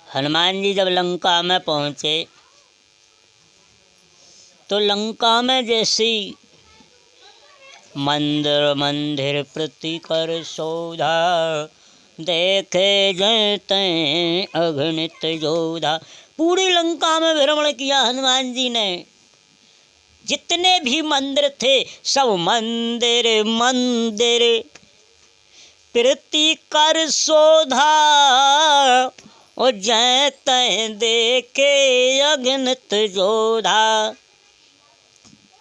हनुमान जी जब लंका में पहुँचे तो लंका में जैसी मंदिर मंदिर प्रति कर शोधा, देखे जयते अगणित योधा। पूरी लंका में भ्रमण किया हनुमान जी ने। जितने भी मंदिर थे सब मंदिर मंदिर प्रति कर शोधा, और जयते देखे अगणित योधा।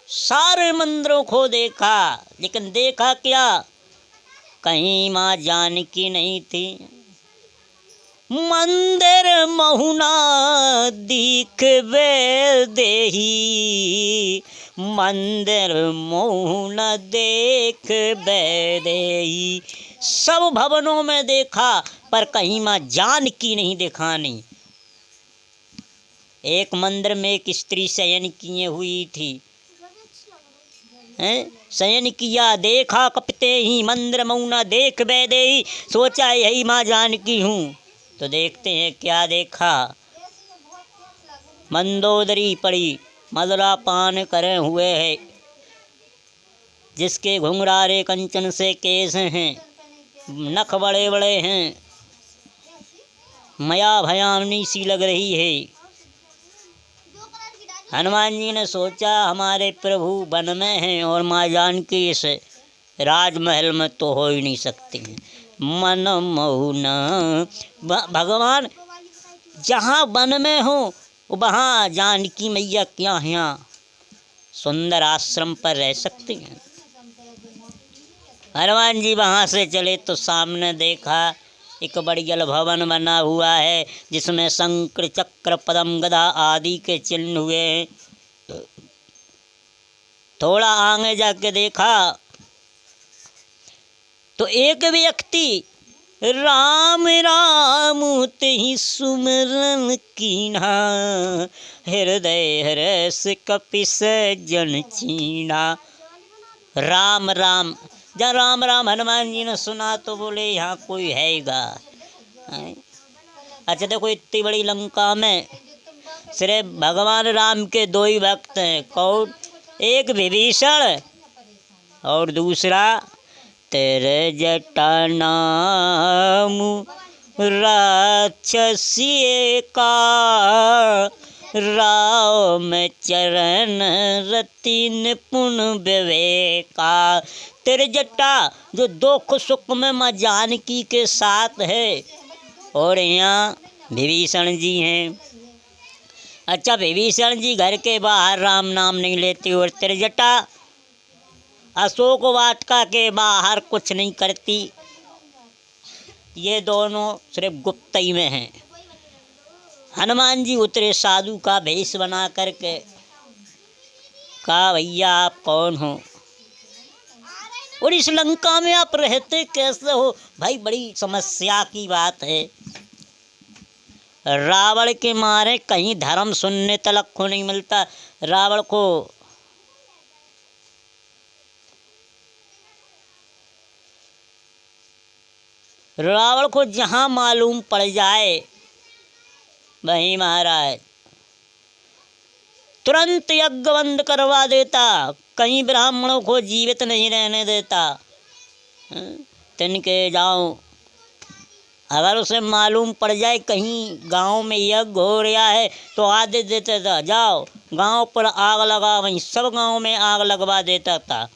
सारे मंदिरों को देखा, लेकिन देखा क्या, कहीं माँ जानकी नहीं थी। मंदिर महुना दिखबे देही, मंदिर महुना देखबे देही। सब भवनों में देखा पर कहीं माँ जानकी नहीं दिखानी। एक मंदिर में एक स्त्री शयन किए हुई थी, शयन किया देखा कपते ही, मंदिर मौना देख बैदेही। सोचा यही माँ जानकी हूँ। तो देखते हैं क्या देखा। मंदोदरी पड़ी, मदरा पान करे हुए है, जिसके घुंघरारे कंचन से केस हैं, नख बड़े बड़े हैं, माया भयानी सी लग रही है। हनुमान जी ने सोचा हमारे प्रभु वन में हैं और माँ जानकी इस राजमहल में तो हो ही नहीं सकती हैं। मन मौना, भगवान जहाँ वन में हो वहाँ जानकी मैया क्या यहाँ सुंदर आश्रम पर रह सकती हैं। हनुमान जी वहाँ से चले तो सामने देखा एक बढ़िया भवन बना हुआ है, जिसमें शंकर चक्र पद्म गदा आदि के चिन्ह हुए हैं। थोड़ा आगे जाके देखा तो एक व्यक्ति राम राम तेहि सुमिरन कीन्हा, हृदय हर्ष कपिस जन चीन्हा। राम राम, जब राम राम हनुमान जी ने सुना तो बोले यहाँ कोई हैगा। अच्छा देखो, इतनी बड़ी लंका में सिर्फ भगवान राम के दो ही भक्त हैं। कौन? एक विभीषण और दूसरा तेरे जटा नाम राक्षसी का, राम चरण रति निपुण विवेका। तेरे जटा जो दुख सुख में माँ जानकी के साथ है, और यहाँ विभीषण जी हैं। अच्छा, विभीषण जी घर के बाहर राम नाम नहीं लेते, और तेरे जटा अशोक वाटिका के बाहर कुछ नहीं करती। ये दोनों सिर्फ गुप्तई में हैं। हनुमान जी उतरे साधु का भेष बना करके, कहा भैया आप कौन हो और इस लंका में आप रहते कैसे हो? भाई बड़ी समस्या की बात है। रावण के मारे कहीं धर्म सुनने तलक को नहीं मिलता। रावण को जहाँ मालूम पड़ जाए वहीं महाराज तुरंत यज्ञ बंद करवा देता, कहीं ब्राह्मणों को जीवित नहीं रहने देता। तिनके जाओ, अगर उसे मालूम पड़ जाए कहीं गांव में यज्ञ हो रहा है तो आदेश देता था, जाओ गांव पर आग लगा, वहीं सब गांव में आग लगवा देता था।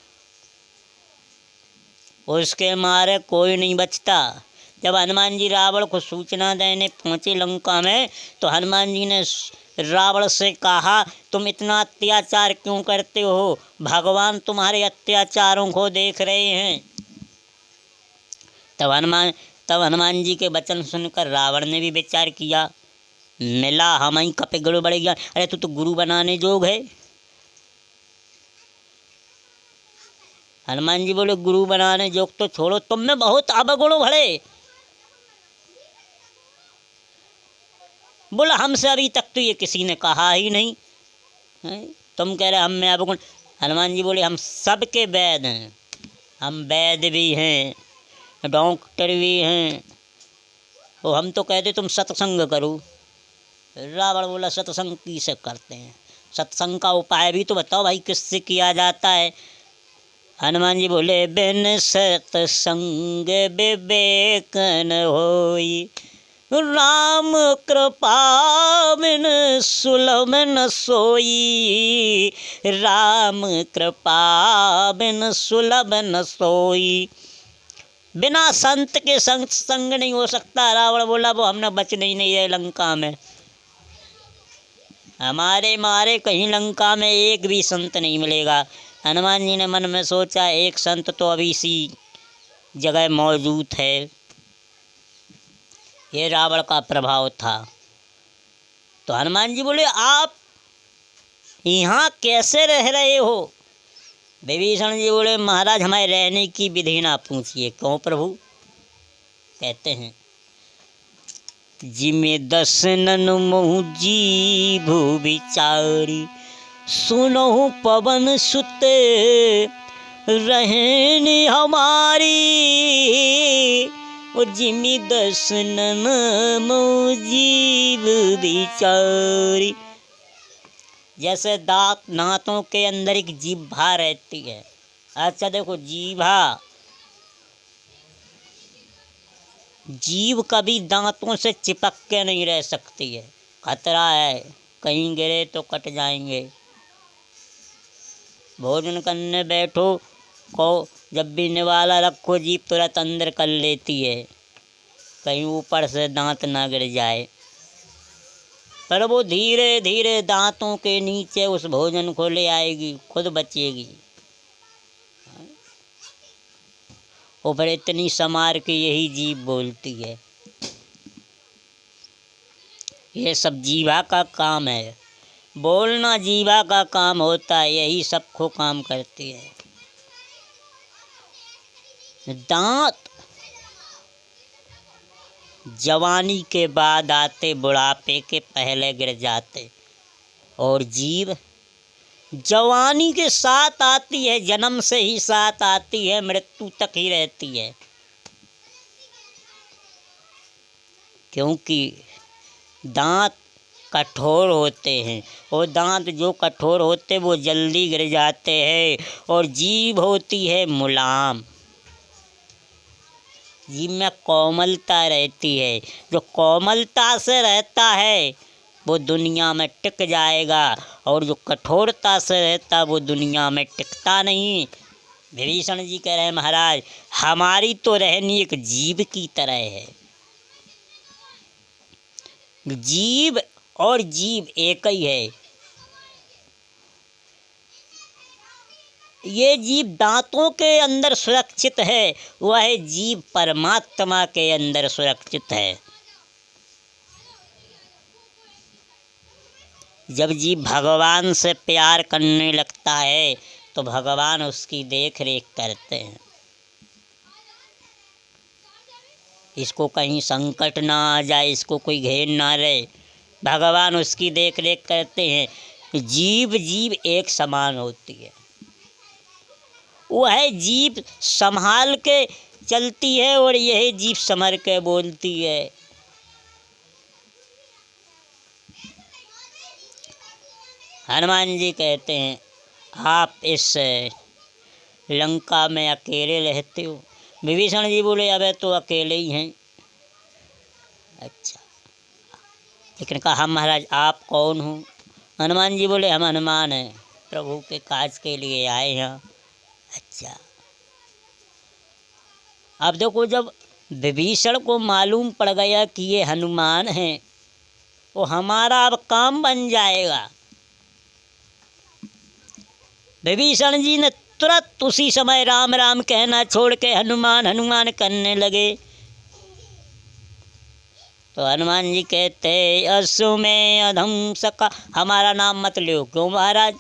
उसके मारे कोई नहीं बचता। जब हनुमान जी रावण को सूचना देने पहुँचे लंका में, तो हनुमान जी ने रावण से कहा तुम इतना अत्याचार क्यों करते हो? भगवान तुम्हारे अत्याचारों को देख रहे हैं। तब हनुमान जी के वचन सुनकर रावण ने भी विचार किया, मिला हम ही कपे गुरु बढ़ गया। अरे तू तो गुरु बनाने जोग है। हनुमान जी बोले गुरु बनाने जोग तो छोड़ो, तुम में बहुत अवगुण भरे। बोला हमसे अभी तक तो ये किसी ने कहा ही नहीं है? तुम कह रहे हम में अवगुण। हनुमान जी बोले हम सबके वैद हैं, हम वैद भी हैं, डॉक्टर भी हैं। वो हम तो कहते तुम सत्संग करो, रावण बोला सत्संग किसे करते हैं, सत्संग का उपाय भी तो बताओ भाई, किससे किया जाता है। हनुमान जी बोले बिन सत्संग विवेक न होई, राम कृपा बिन सुलभ न सोई, राम कृपा बिन सुलभ न सोई। बिना संत के संग नहीं हो सकता। रावण बोला वो हमने बचना ही नहीं है लंका में, हमारे मारे कहीं लंका में एक भी संत नहीं मिलेगा। हनुमान जी ने मन में सोचा एक संत तो अभी इसी जगह मौजूद है। ये रावण का प्रभाव था। तो हनुमान जी बोले आप यहाँ कैसे रह रहे हो। विभीषण जी बोले महाराज हमारे रहने की विधि ना पूछिए। क्यों प्रभु। कहते हैं जिमे दसनन मोहु जीभु विचारी, सुनहु पवन सुत रहनी हमारी, और जिमी दसनन मोहु जीभ विचारी। जैसे दांतों के अंदर एक जीभा रहती है। अच्छा देखो जीभ कभी दांतों से चिपक के नहीं रह सकती है, खतरा है, कहीं गिरे तो कट जाएंगे। भोजन करने बैठो को जब भी निवाला रखो जीभ तुरंत अंदर कर लेती है, कहीं ऊपर से दांत ना गिर जाए। पर वो धीरे धीरे दांतों के नीचे उस भोजन को ले आएगी, खुद बचेगी। ऊपर इतनी समार के यही जीभ बोलती है। ये सब जीवा का काम है, बोलना जीवा का काम होता है, यही सबको काम करती है। दांत जवानी के बाद आते, बुढ़ापे के पहले गिर जाते, और जीभ जवानी के साथ आती है, जन्म से ही साथ आती है, मृत्यु तक ही रहती है। क्योंकि दांत कठोर होते हैं, और दांत जो कठोर होते वो जल्दी गिर जाते हैं, और जीभ होती है मुलायम, जीभ में कोमलता रहती है। जो कोमलता से रहता है वो दुनिया में टिक जाएगा, और जो कठोरता से रहता है वो दुनिया में टिकता नहीं। विभीषण जी कह रहे हैं महाराज हमारी तो रहनी एक जीभ की तरह है। जीभ और जीभ एक ही है। ये जीभ दांतों के अंदर सुरक्षित है, वह जीभ परमात्मा के अंदर सुरक्षित है। जब जीव भगवान से प्यार करने लगता है तो भगवान उसकी देख रेख करते हैं। इसको कहीं संकट ना आ जाए, इसको कोई घेर ना रहे, भगवान उसकी देख रेख करते हैं। जीव एक समान होती है, वह जीव संभाल के चलती है और यही जीव संभर के बोलती है। हनुमान जी कहते हैं आप इस लंका में अकेले रहते हो। विभीषण जी बोले अबे तो अकेले ही हैं। अच्छा, लेकिन कहा महाराज आप कौन हो। हनुमान जी बोले हम हनुमान हैं, प्रभु के काज के लिए आए हैं। अच्छा, अब देखो जब विभीषण को मालूम पड़ गया कि ये हनुमान हैं तो हमारा अब काम बन जाएगा। विभीषण जी ने तुरंत उसी समय राम राम कहना छोड़ के हनुमान हनुमान करने लगे। तो हनुमान जी कहते असु में अधम सका, हमारा नाम मत लो। क्यों महाराज,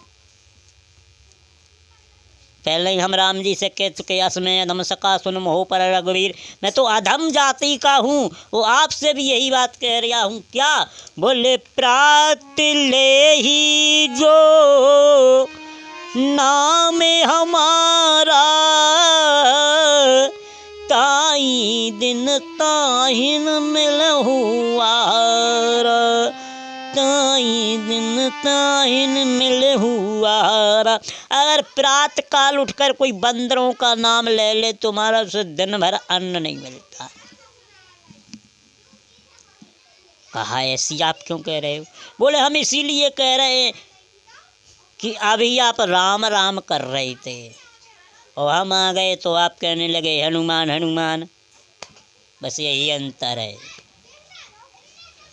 पहले ही हम राम जी से कह चुके असमय अधम सका सुन मोह पर रघुवीर, मैं तो अधम जाति का हूँ। वो आपसे भी यही बात कह रहा हूँ। क्या बोले प्रात ले ही जो नाम हमारा, ताई दिन ताहिन मिलहुआर, ताहिन मिल हुआ। अगर प्रात काल उठकर कोई बंदरों का नाम ले ले तुम्हारा उसे दिन भर अन्न नहीं मिलता। कहा ऐसी आप क्यों कह रहे हो? बोले हम इसीलिए कह रहे हैं कि अभी आप राम राम कर रहे थे और हम आ गए तो आप कहने लगे हनुमान हनुमान। बस यही अंतर है।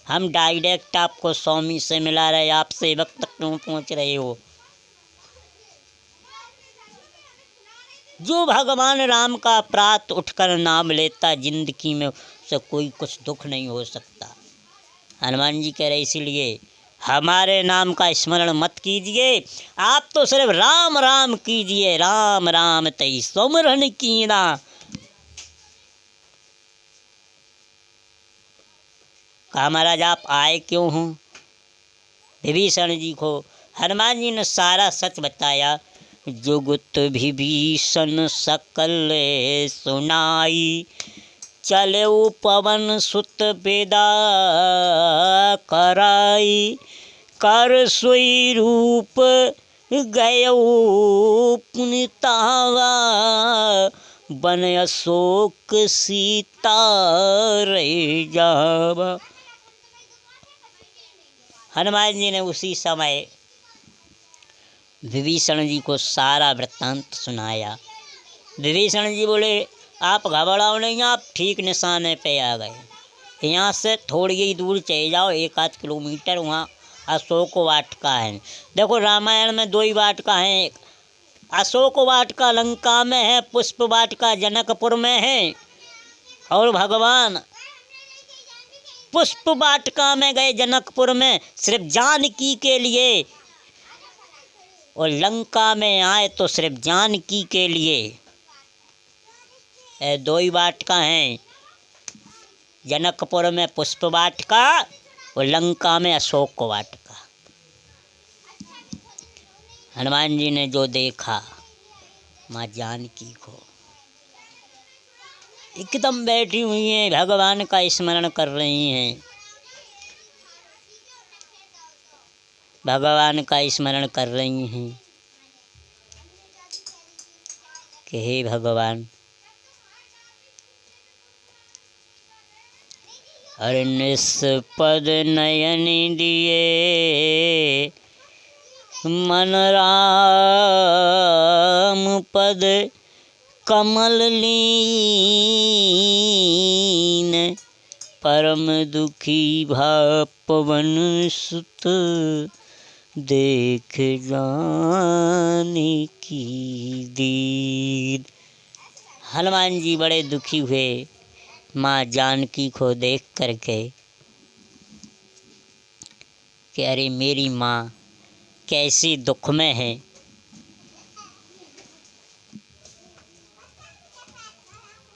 हम डायरेक्ट आपको स्वामी से मिला रहे, आप सेवक तक क्यों पहुंच रहे हो? जो भगवान राम का प्रात उठकर नाम लेता जिंदगी में उसे कोई कुछ दुख नहीं हो सकता। हनुमान जी कह रहे इसीलिए हमारे नाम का स्मरण मत कीजिए, आप तो सिर्फ राम राम कीजिए। राम राम तई सुमिरन कीना। कहा महाराज आप आए क्यों हो? विभीषण जी को हनुमान जी ने सारा सच बताया। जुगुत विभीषण सकल सुनाई, चले पवन सुत बेदा कराई। कर सोई रूप गयो पुनितावा, बन अशोक सीता रही जावा। हनुमान जी ने उसी समय विभीषण जी को सारा वृत्तांत सुनाया। विभीषण जी बोले आप घबराओ नहीं, आप ठीक निशाने पे आ गए। यहाँ से थोड़ी ही दूर चले जाओ, 1-8 किलोमीटर, वहाँ अशोक वाटिका है। देखो रामायण में 2 ही वाटिका हैं, एक अशोक वाटिका लंका में है, पुष्प वाटिका जनकपुर में है। और भगवान पुष्प वाटिका में गए जनकपुर में सिर्फ जानकी के लिए, और लंका में आए तो सिर्फ जानकी के लिए। 2 ही वाटिका हैं, जनकपुर में पुष्प वाटिका और लंका में अशोक वाटिका। हनुमान जी ने जो देखा, माँ जानकी को एकदम बैठी हुई हैं, भगवान का स्मरण कर रही हैं, भगवान का स्मरण कर रही हैं कि हे भगवान, हर निष्पद नयन दिए, मन राम पद कमल लीन। परम दुखी भा पवन सुत, देख जाने की दीन। हनुमान जी बड़े दुखी हुए माँ जानकी को देख करके कि अरे मेरी माँ कैसी दुख में है,